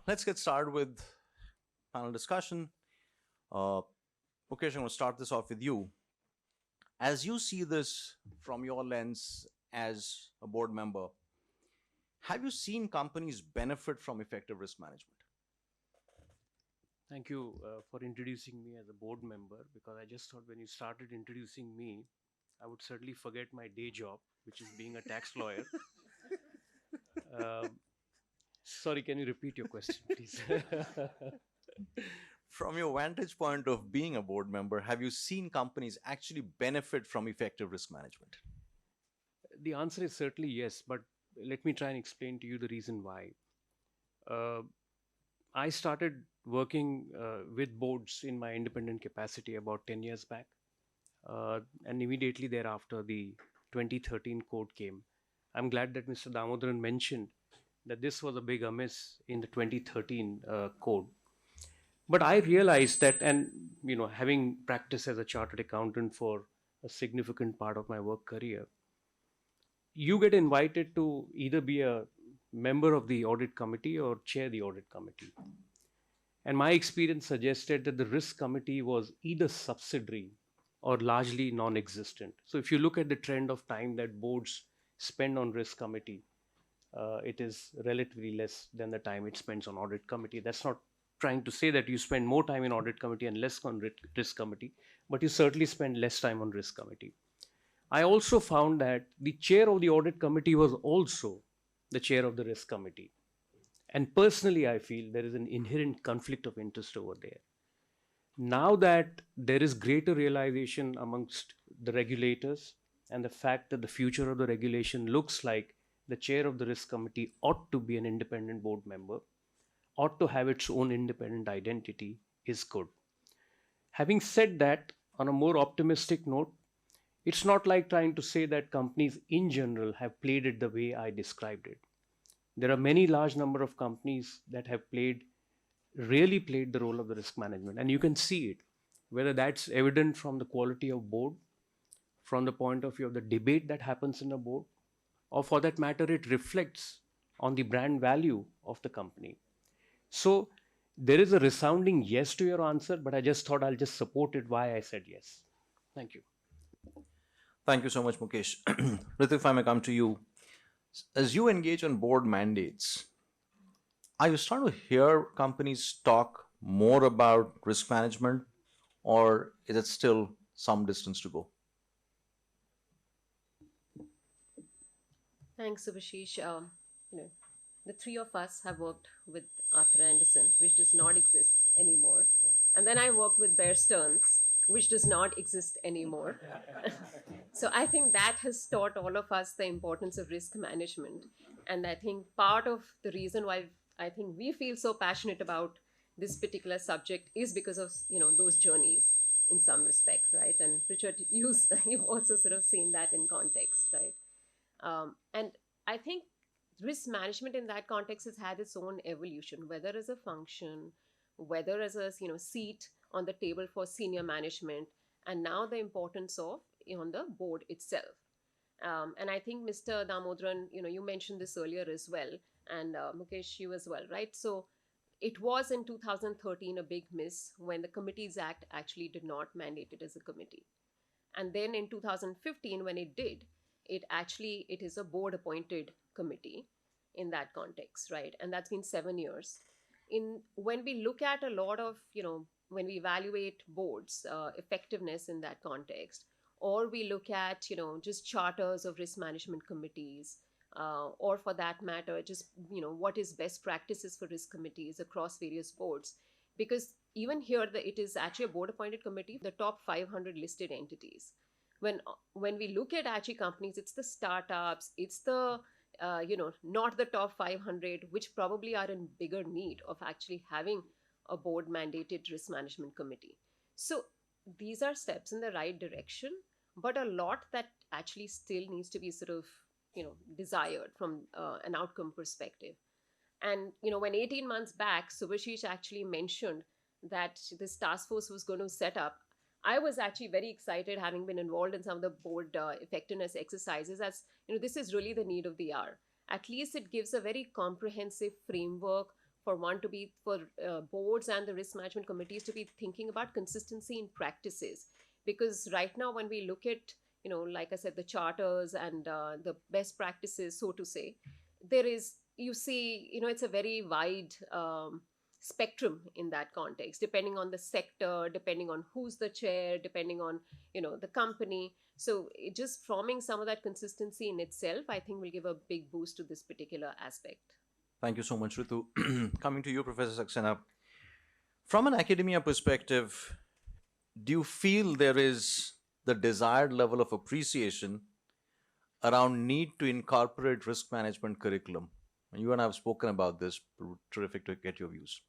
let's get started with panel discussion. Uh, Mukesh, I'm going to start this off with you. As you see this from your lens as a board member, have you seen companies benefit from effective risk management? Thank you for introducing me as a board member, because I just thought when you started introducing me, I would certainly forget my day job, which is being a tax lawyer. Um, Sorry, can you repeat your question, please? From your vantage point of being a board member, have you seen companies actually benefit from effective risk management? The answer is certainly yes, but let me try and explain to you the reason why. Uh, I started working with boards in my independent capacity about 10 years back. And immediately thereafter, the 2013 code came. I'm glad that Mr. Damodaran mentioned that this was a big amiss in the 2013 code. But I realized that, and having practiced as a chartered accountant for a significant part of my work career, you get invited to either be a member of the audit committee or chair the audit committee. And my experience suggested that the risk committee was either subsidiary or largely non existent. So if you look at the trend of time that boards spend on risk committee, it is relatively less than the time it spends on audit committee. That's not trying to say that you spend more time in audit committee and less on risk committee, but you certainly spend less time on risk committee. I also found that the chair of the audit committee was also the chair of the risk committee. And personally, I feel there is an inherent conflict of interest over there. Now that there is greater realization amongst the regulators, and the fact that the future of the regulation looks like the chair of the risk committee ought to be an independent board member, ought to have its own independent identity, is good. Having said that, on a more optimistic note, it's not like trying to say that companies in general have played it the way I described it. There are many large number of companies that have really played the role of the risk management, and you can see it, whether that's evident from the quality of board, from the point of view of the debate that happens in a board, or for that matter, it reflects on the brand value of the company. So there is a resounding yes to your answer, but I just thought I'll just support it why I said yes. Thank you. Thank you so much, Mukesh. Ritu, if I may come to you, as you engage on board mandates, are you starting to hear companies talk more about risk management, or is it still some distance to go? Thanks, Subhashis. You know, the three of us have worked with Arthur Andersen, which does not exist anymore. Yeah. And then I worked with Bear Stearns, which does not exist anymore. So I think that has taught all of us the importance of risk management. And I think part of the reason why I think we feel so passionate about this particular subject is because of those journeys in some respect, right? And Richard, you've also sort of seen that in context, right? And I think risk management in that context has had its own evolution, whether as a function, whether as a seat on the table for senior management, and now the importance of on the board itself. And I think Mr. Damodaran, you mentioned this earlier as well, and Mukesh, you as well, right? So it was in 2013 a big miss when the Committees Act actually did not mandate it as a committee. And then in 2015, when it did, it is a board appointed committee in that context, right? And that's been 7 years. In when we look at a lot of when we evaluate boards effectiveness in that context, or we look at just charters of risk management committees, or for that matter just what is best practices for risk committees across various boards, because even here it is actually a board appointed committee, the top 500 listed entities. When we look at actually companies, it's the startups, it's the not the top 500, which probably are in bigger need of actually having a board mandated risk management committee. So these are steps in the right direction, but a lot that actually still needs to be sort of desired from an outcome perspective. And when 18 months back Subhashish actually mentioned that this task force was going to set up, I was actually very excited, having been involved in some of the board effectiveness exercises, as this is really the need of the hour. At least it gives a very comprehensive framework for boards and the risk management committees to be thinking about consistency in practices. Because right now, when we look at, like I said, the charters and the best practices, so to say, there is, you see, it's a very wide spectrum in that context, depending on the sector, depending on who's the chair, depending on, the company. So just forming some of that consistency in itself, I think, will give a big boost to this particular aspect. Thank you so much, Ritu. Coming to you, Professor Saxena. From an academia perspective, do you feel there is the desired level of appreciation around need to incorporate risk management curriculum? And you and I have spoken about this. Terrific to get your views.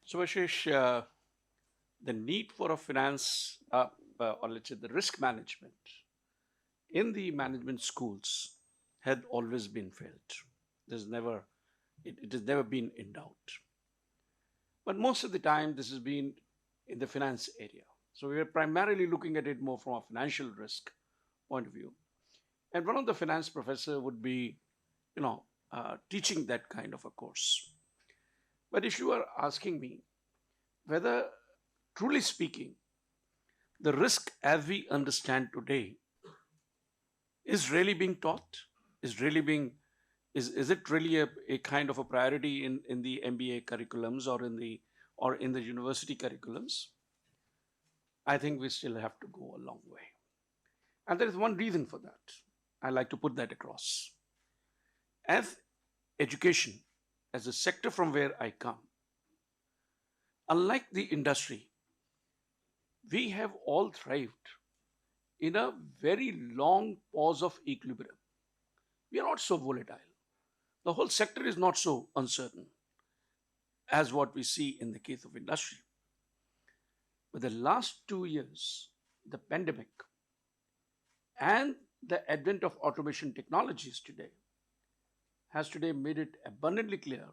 Subhashis, the need for a finance, or let's say the risk management in the management schools had always been felt. It has never been in doubt. But most of the time, this has been in the finance area. So we are primarily looking at it more from a financial risk point of view. And one of the finance professor would be, teaching that kind of a course. But if you are asking me whether, truly speaking, the risk as we understand today is really being taught, is it really a kind of a priority in the MBA curriculums or in the university curriculums? I think we still have to go a long way. And there is one reason for that. I like to put that across. As education, as a sector from where I come, unlike the industry, we have all thrived in a very long pause of equilibrium. We are not so volatile. The whole sector is not so uncertain as what we see in the case of industry. But the last 2 years, the pandemic and the advent of automation technologies has today made it abundantly clear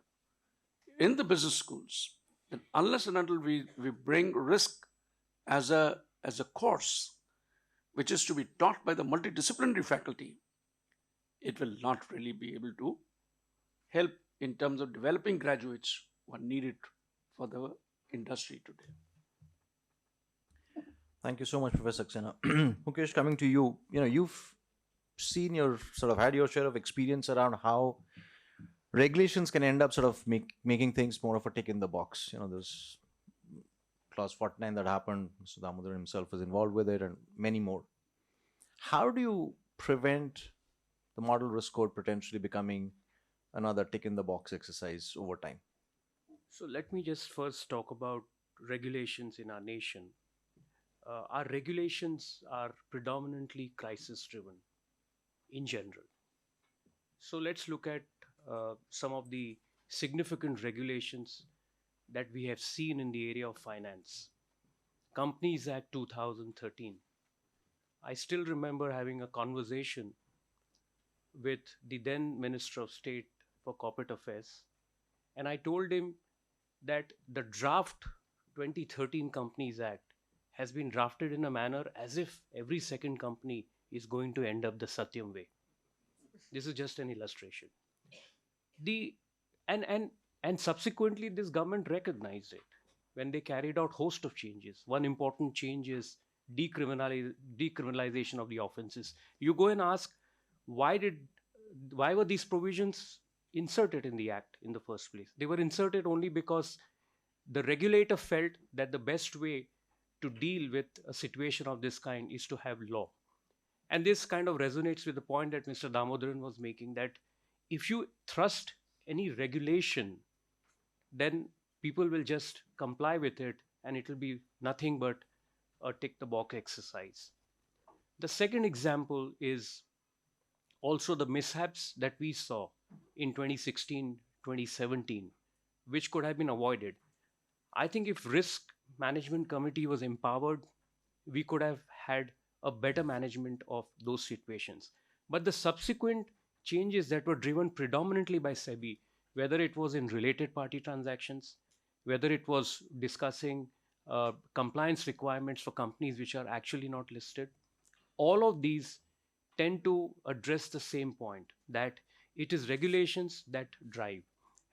in the business schools that unless and until we bring risk as a course which is to be taught by the multidisciplinary faculty, it will not really be able to help in terms of developing graduates who are needed for the industry today. Thank you so much, Professor Saxena. Mukesh, coming to you, you've seen had your share of experience around how regulations can end up making things more of a tick in the box. There's clause 49 that happened. Mr. Damodar himself was involved with it and many more. How do you prevent the model risk code potentially becoming another tick in the box exercise over time? So let me just first talk about regulations in our nation. Our regulations are predominantly crisis driven in general. So let's look at some of the significant regulations that we have seen in the area of finance. Companies Act 2013. I still remember having a conversation with the then Minister of State for Corporate Affairs, and I told him that the draft 2013 Companies Act has been drafted in a manner as if every second company is going to end up the Satyam way. This is just an illustration. And subsequently, this government recognized it when they carried out host of changes. One important change is decriminalization of the offenses. You go and ask, why were these provisions inserted in the act in the first place? They were inserted only because the regulator felt that the best way to deal with a situation of this kind is to have law. And this kind of resonates with the point that Mr. Damodaran was making, that if you thrust any regulation, then people will just comply with it and it will be nothing but a tick the box exercise. The second example is also the mishaps that we saw in 2016, 2017, which could have been avoided. I think if risk management committee was empowered, we could have had a better management of those situations. But the subsequent changes that were driven predominantly by SEBI, whether it was in related party transactions, whether it was discussing compliance requirements for companies which are actually not listed, all of these tend to address the same point, that It is regulations that drive.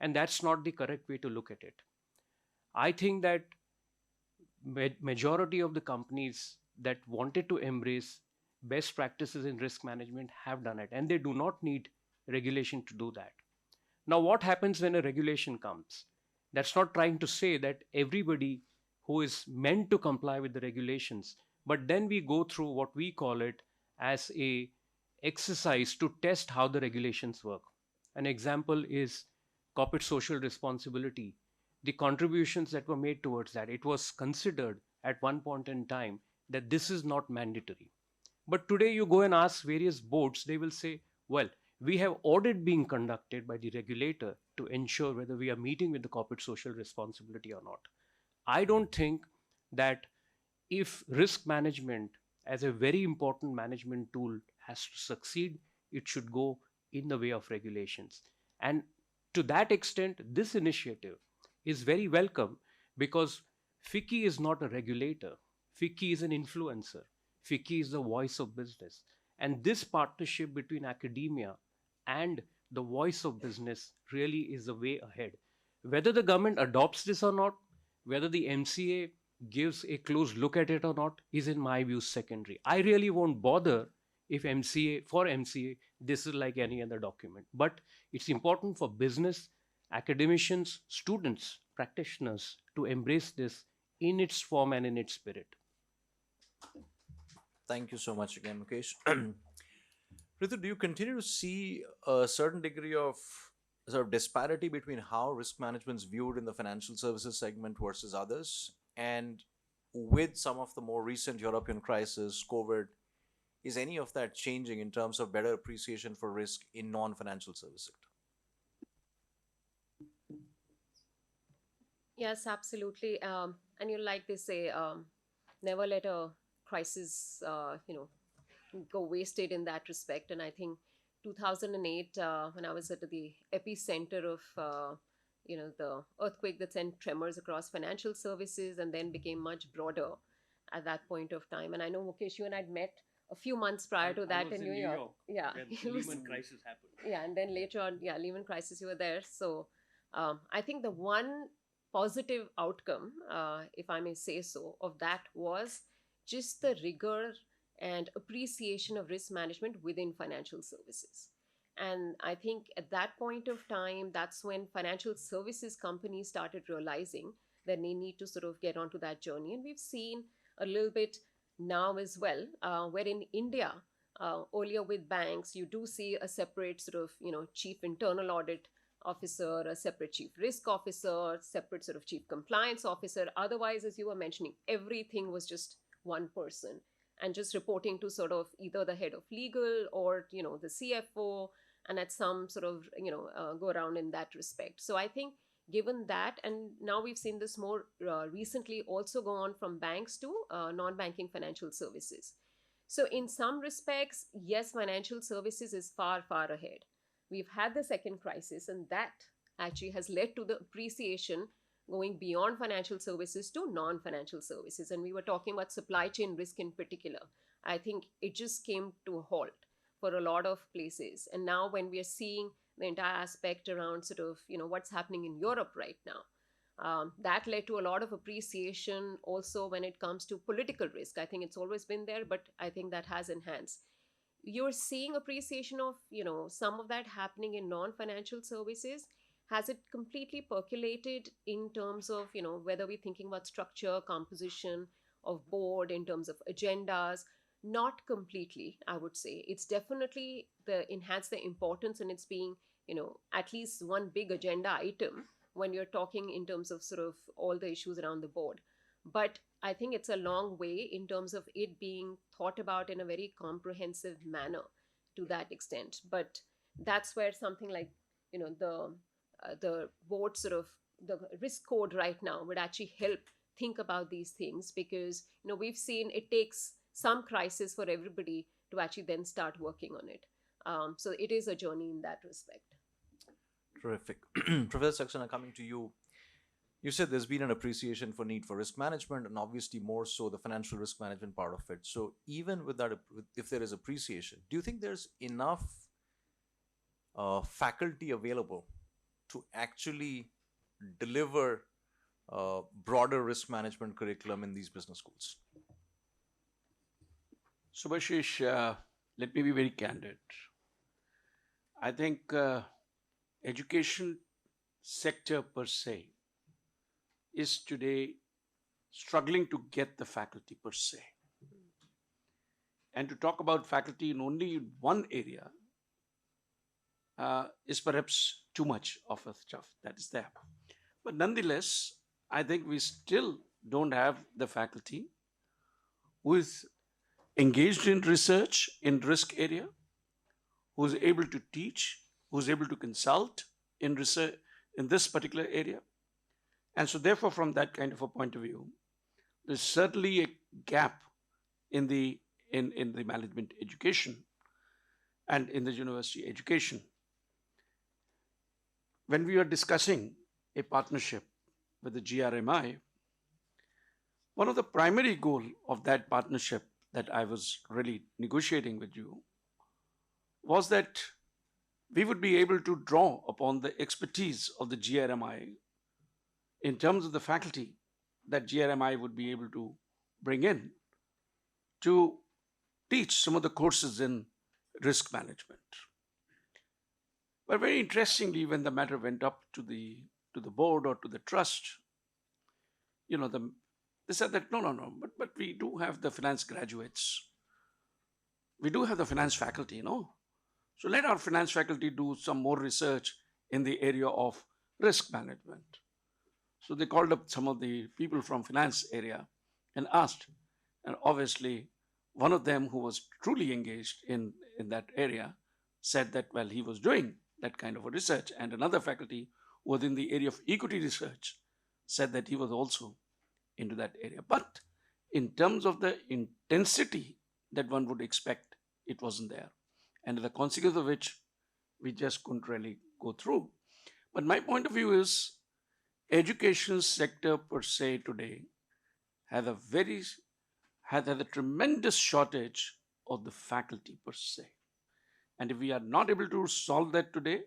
And that's not the correct way to look at it. I think that majority of the companies that wanted to embrace best practices in risk management have done it, and they do not need regulation to do that. Now, what happens when a regulation comes? That's not trying to say that everybody who is meant to comply with the regulations, but then we go through what we call it as a exercise to test how the regulations work. An example is corporate social responsibility. The contributions that were made towards that, it was considered at one point in time that this is not mandatory. But today you go and ask various boards, they will say, well, we have audit being conducted by the regulator to ensure whether we are meeting with the corporate social responsibility or not. I don't think that if risk management as a very important management tool has to succeed, it should go in the way of regulations. And to that extent, this initiative is very welcome because FICCI is not a regulator. FICCI is an influencer. FICCI is the voice of business. And this partnership between academia and the voice of business really is the way ahead. Whether the government adopts this or not, whether the MCA gives a close look at it or not, is in my view secondary. I really won't bother if for MCA, this is like any other document. But it's important for business, academicians, students, practitioners to embrace this in its form and in its spirit. Thank you so much again, Mukesh. Ritu, do you continue to see a certain degree of sort of disparity between how risk management is viewed in the financial services segment versus others? And with some of the more recent European crisis, COVID, is any of that changing in terms of better appreciation for risk in non-financial service sector? Yes, absolutely. And like they say, never let a crisis, go wasted in that respect. And I think 2008, when I was at the epicenter of, the earthquake that sent tremors across financial services and then became much broader at that point of time. And I know, Mukesh, you and I'd met a few months prior to that in New York. Yeah. When the Lehman crisis happened. Yeah, and then later on, Lehman crisis, you were there. So I think the one positive outcome, if I may say so, of that was just the rigor and appreciation of risk management within financial services. And I think at that point of time, that's when financial services companies started realizing that they need to sort of get onto that journey. And we've seen a little bit now as well, where in India, earlier with banks, you do see a separate sort of, chief internal audit officer, a separate chief risk officer, separate sort of chief compliance officer. Otherwise, as you were mentioning, everything was just one person and just reporting to sort of either the head of legal or, the CFO, and at some sort of, go around in that respect. So I think given that, and now we've seen this more recently also go on from banks to non-banking financial services. So in some respects, yes, financial services is far, far ahead. We've had the second crisis, and that actually has led to the appreciation going beyond financial services to non-financial services. And we were talking about supply chain risk in particular. I think it just came to a halt for a lot of places. And now when we are seeing the entire aspect around sort of, what's happening in Europe right now, that led to a lot of appreciation also when it comes to political risk. I think it's always been there, but I think that has enhanced. You're seeing appreciation of, some of that happening in non-financial services. Has it completely percolated in terms of, whether we're thinking about structure, composition of board, in terms of agendas? Not completely, I would say. It's definitely enhanced the importance, and it's being, at least one big agenda item when you're talking in terms of sort of all the issues around the board. But I think it's a long way in terms of it being thought about in a very comprehensive manner to that extent. But that's where something like, the board sort of the risk code right now would actually help think about these things, because we've seen it takes some crisis for everybody to actually then start working on it. So it is a journey in that respect. Terrific. Professor Saxena, coming to you. You said there's been an appreciation for need for risk management, and obviously more so the financial risk management part of it. So even with that, if there is appreciation, do you think there's enough faculty available to actually deliver broader risk management curriculum in these business schools? Subhashish, let me be very candid. I think education sector per se is today struggling to get the faculty per se. And to talk about faculty in only one area is perhaps too much of a stuff that is there. But nonetheless, I think we still don't have the faculty who is engaged in research in risk area, who is able to teach, who is able to consult in research in this particular area. And so therefore, from that kind of a point of view, there's certainly a gap in the management education and in the university education. When we are discussing a partnership with the GRMI, one of the primary goals of that partnership that I was really negotiating with you was that we would be able to draw upon the expertise of the GRMI in terms of the faculty that GRMI would be able to bring in to teach some of the courses in risk management. But very interestingly, when the matter went up to the board or to the trust, they said that no, but we do have the finance graduates. We do have the finance faculty, So let our finance faculty do some more research in the area of risk management. So they called up some of the people from finance area and asked, and obviously one of them who was truly engaged in that area said that, well, he was doing that kind of a research, and another faculty who was in the area of equity research said that he was also into that area. But in terms of the intensity that one would expect, it wasn't there. And the consequence of which we just couldn't really go through. But my point of view is education sector per se today has had a tremendous shortage of the faculty per se. And if we are not able to solve that today,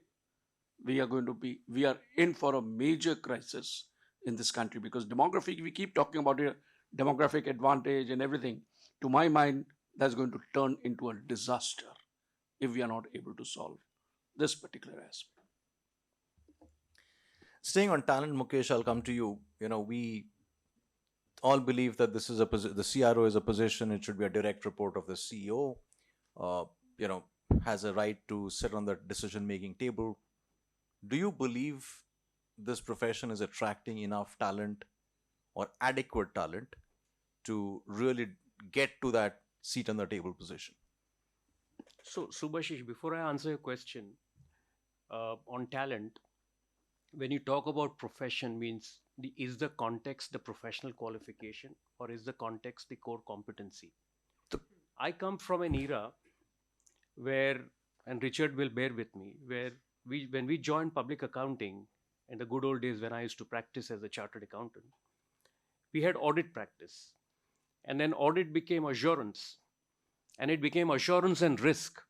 we are in for a major crisis in this country, because demographic, we keep talking about it, demographic advantage and everything. To my mind, that's going to turn into a disaster if we are not able to solve this particular aspect. Staying on talent, Mukesh, I'll come to you. We all believe that this is the CRO is a position, it should be a direct report of the CEO, has a right to sit on the decision-making table. Do you believe this profession is attracting enough talent or adequate talent to really get to that seat on the table position? So, Subhashish, before I answer your question on talent, when you talk about profession, means is the context the professional qualification, or is the context the core competency? I come from an era where, and Richard will bear with me, where when we joined public accounting in the good old days when I used to practice as a chartered accountant, we had audit practice, and then audit became assurance, and it became assurance and risk.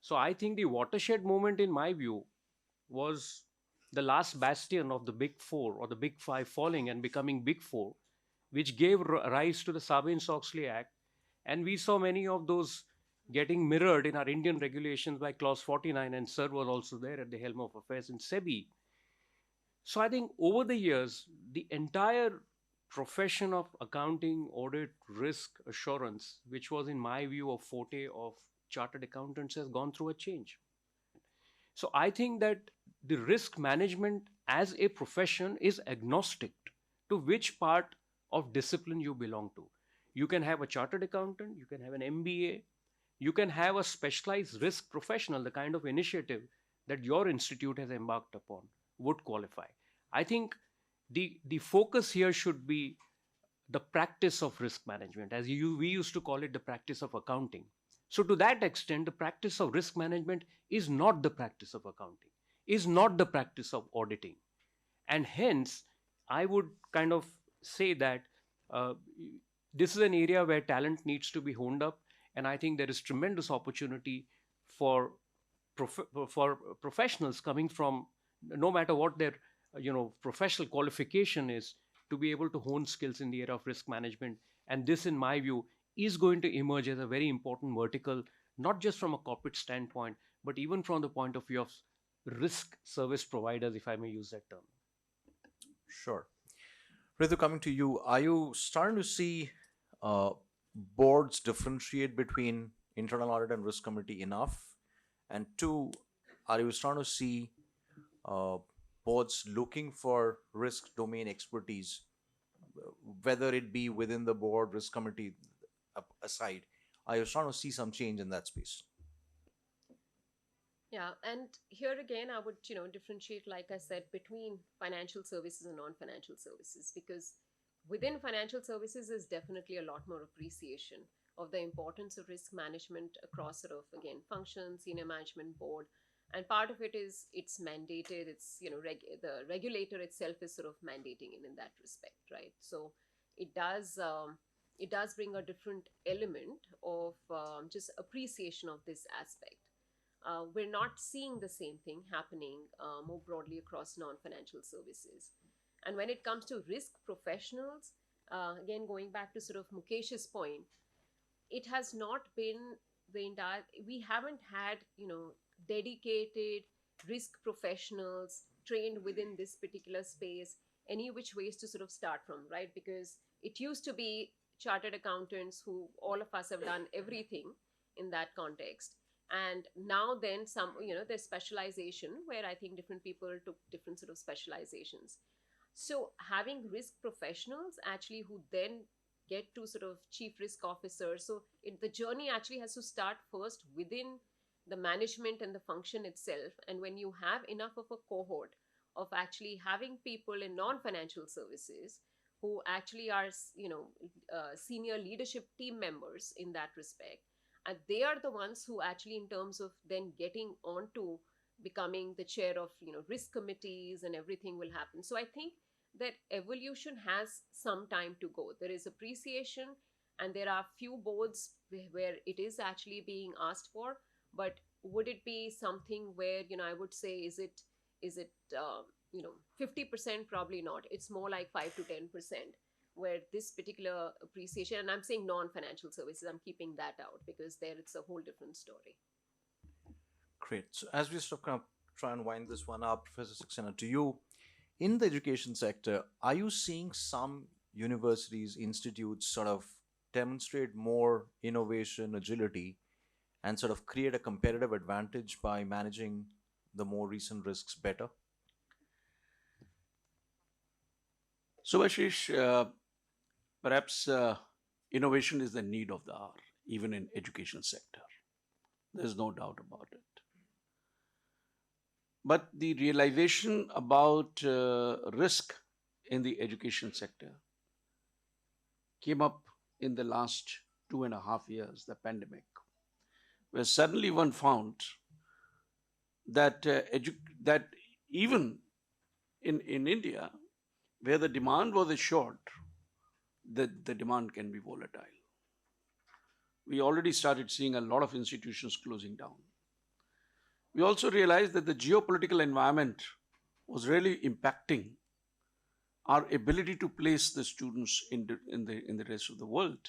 So I think the watershed moment, in my view, was the last bastion of the big four or the big five falling and becoming big four, which gave rise to the Sarbanes-Oxley Act. And we saw many of those getting mirrored in our Indian regulations by clause 49, and Sir was also there at the helm of affairs in SEBI. So I think over the years, the entire profession of accounting, audit, risk, assurance, which was in my view a forte of chartered accountants, has gone through a change. So I think that the risk management as a profession is agnostic to which part of discipline you belong to. You can have a chartered accountant, you can have an MBA, you can have a specialized risk professional, the kind of initiative that your institute has embarked upon would qualify. I think the focus here should be the practice of risk management, as we used to call it the practice of accounting. So to that extent, the practice of risk management is not the practice of accounting, is not the practice of auditing. And hence, I would kind of say that this is an area where talent needs to be honed up. And I think there is tremendous opportunity for for professionals coming from, no matter what their professional qualification is, to be able to hone skills in the area of risk management. And this, in my view, is going to emerge as a very important vertical, not just from a corporate standpoint, but even from the point of view of risk service providers, if I may use that term. Sure. Ritu, coming to you, are you starting to see boards differentiate between internal audit and risk committee enough? And two, are you starting to see boards looking for risk domain expertise, whether it be within the board, risk committee aside? Are you starting to see some change in that space? Yeah, and here again, I would, differentiate, like I said, between financial services and non-financial services, because within financial services is definitely a lot more appreciation of the importance of risk management across sort of, again, functions, senior management, board. And part of it is it's mandated, it's, the regulator itself is sort of mandating it in that respect, right? So it does bring a different element of just appreciation of this aspect. We're not seeing the same thing happening more broadly across non-financial services. And when it comes to risk professionals, again, going back to sort of Mukesh's point, it has not been we haven't had, dedicated risk professionals trained within this particular space, any which ways to sort of start from, right? Because it used to be chartered accountants who all of us have done everything in that context. And now then there's specialization where I think different people took different sort of specializations. So having risk professionals actually who then get to sort of chief risk officer. So the journey actually has to start first within the management and the function itself. And when you have enough of a cohort of actually having people in non-financial services who actually are, senior leadership team members in that respect, and they are the ones who actually, in terms of then getting onto becoming the chair of, risk committees and everything will happen. So I think that evolution has some time to go. There is appreciation and there are few boards where it is actually being asked for, but would it be something where, I would say, is it 50%? Probably not. It's more like 5 to 10%. Where this particular appreciation, and I'm saying non-financial services, I'm keeping that out because there it's a whole different story. Great. So as we sort of kind of try and wind this one up, Professor Saxena, to you, in the education sector, are you seeing some universities, institutes sort of demonstrate more innovation, agility, and sort of create a competitive advantage by managing the more recent risks better? Subhashis, perhaps innovation is the need of the hour, even in education sector. There's no doubt about it. But the realization about risk in the education sector came up in the last 2.5 years, the pandemic, where suddenly one found that that even in India, where the demand was assured, the demand can be volatile. We already started seeing a lot of institutions closing down. We also realized that the geopolitical environment was really impacting our ability to place the students in the rest of the world.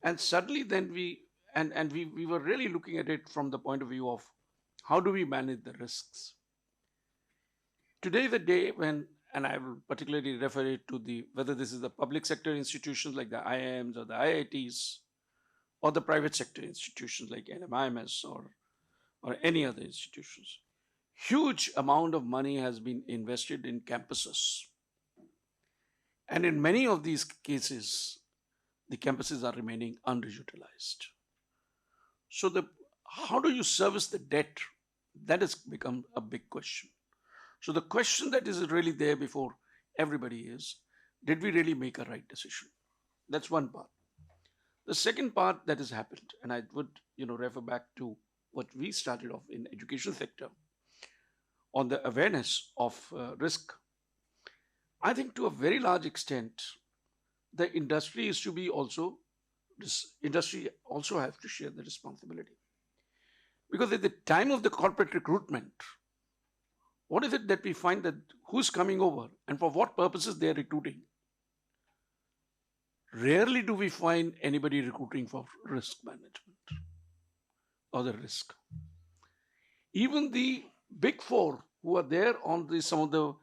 And suddenly then we were really looking at it from the point of view of how do we manage the risks. Today, the day when, and I will particularly refer it to whether this is the public sector institutions like the IIMs or the IITs, or the private sector institutions like NMIMS or any other institutions. Huge amount of money has been invested in campuses. And in many of these cases, the campuses are remaining underutilized. So how do you service the debt? That has become a big question. So the question that is really there before everybody is, did we really make a right decision? That's one part. The second part that has happened, and I would refer back to what we started off in education sector on the awareness of risk. I think to a very large extent, the industry also has to share the responsibility. Because at the time of the corporate recruitment, what is it that we find that who's coming over and for what purposes they are recruiting? Rarely do we find anybody recruiting for risk management or the risk. Even the big four who are there on some of the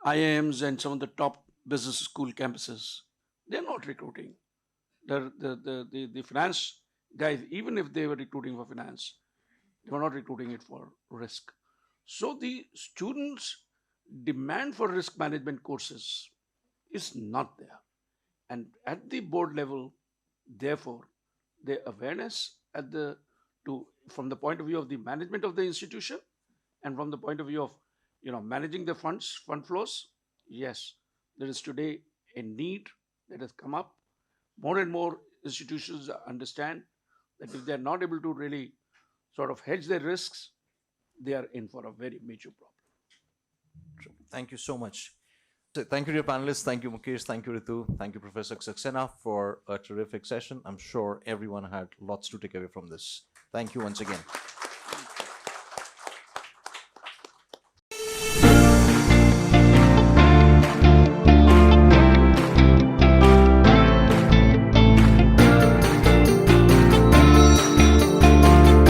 IIMs and some of the top business school campuses, they're not recruiting. The finance guys, even if they were recruiting for finance, they were not recruiting it for risk. So the students' demand for risk management courses is not there. And at the board level, therefore, the awareness from the point of view of the management of the institution and from the point of view of managing the fund flows, yes, there is today a need that has come up. More and more institutions understand that if they are not able to really sort of hedge their risks, they are in for a very major problem. Thank you so much. So thank you, dear panelists. Thank you, Mukesh. Thank you, Ritu. Thank you, Professor Saxena, for a terrific session. I'm sure everyone had lots to take away from this. Thank you once again.